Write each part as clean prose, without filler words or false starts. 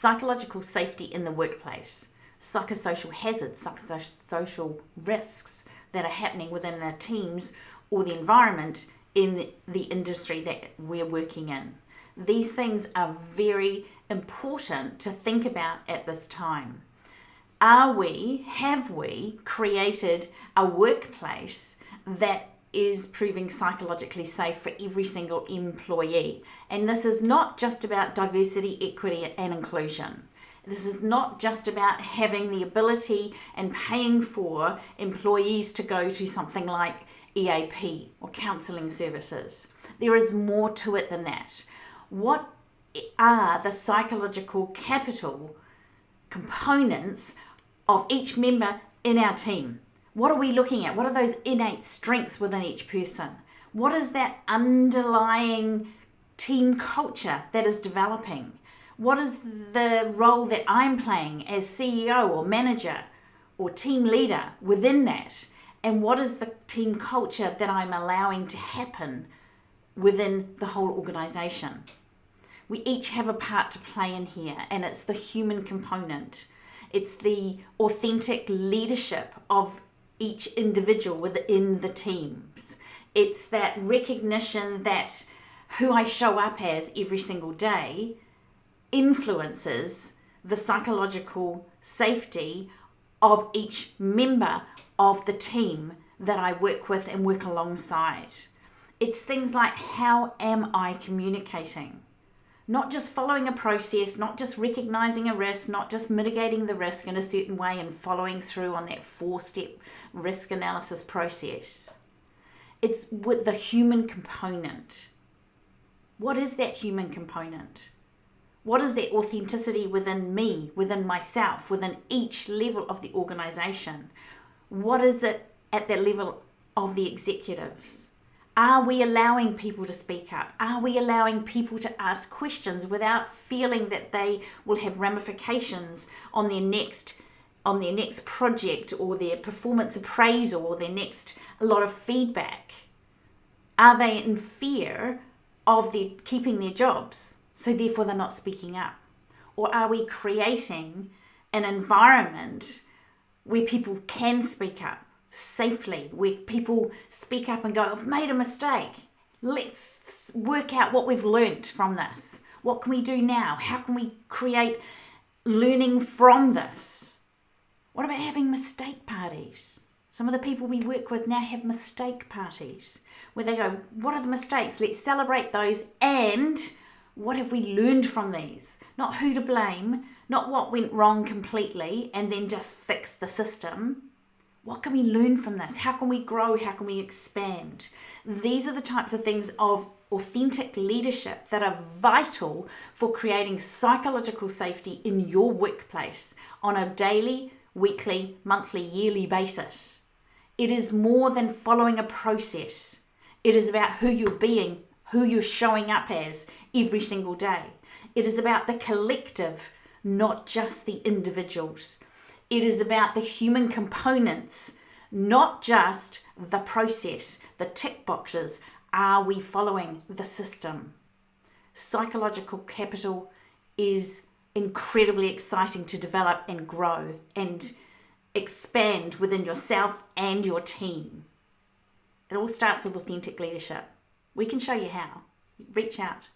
psychological safety in the workplace, psychosocial hazards, psychosocial risks that are happening within the teams or the environment in the industry that we're working in. These things are very important to think about at this time. Have we created a workplace that is proving psychologically safe for every single employee? And this is not just about diversity, equity, and inclusion. This is not just about having the ability and paying for employees to go to something like EAP or counselling services. There is more to it than that. What are the psychological capital components of each member in our team? What are we looking at? What are those innate strengths within each person? What is that underlying team culture that is developing? What is the role that I'm playing as CEO or manager or team leader within that? And what is the team culture that I'm allowing to happen within the whole organization? We each have a part to play in here, and it's the human component. It's the authentic leadership of each individual within the teams. It's that recognition that who I show up as every single day influences the psychological safety of each member of the team that I work with and work alongside. It's things like, how am I communicating? Not just following a process, not just recognizing a risk, not just mitigating the risk in a certain way and following through on that 4-step risk analysis process. It's with the human component. What is that human component? What is that authenticity within me, within myself, within each level of the organization? What is it at the level of the executives? Are we allowing people to speak up? Are we allowing people to ask questions without feeling that they will have ramifications on their next project or their performance appraisal or their next lot of feedback? Are they in fear of keeping their jobs, so therefore they're not speaking up? Or are we creating an environment where people can speak up safely, where people speak up and go, I've made a mistake. Let's work out what we've learnt from this. What can we do now? How can we create learning from this? What about having mistake parties? Some of the people we work with now have mistake parties where they go, what are the mistakes? Let's celebrate those, and what have we learned from these? Not who to blame, not what went wrong completely and then just fix the system. What can we learn from this? How can we grow? How can we expand? These are the types of things of authentic leadership that are vital for creating psychological safety in your workplace on a daily, weekly, monthly, yearly basis. It is more than following a process. It is about who you're being, who you're showing up as every single day. It is about the collective, not just the individuals. It is about the human components, not just the process, the tick boxes. Are we following the system? Psychological capital is incredibly exciting to develop and grow and expand within yourself and your team. It all starts with authentic leadership. We can show you how. Reach out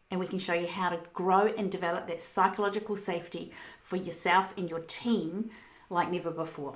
and we can show you how to grow and develop that psychological safety for yourself and your team like never before.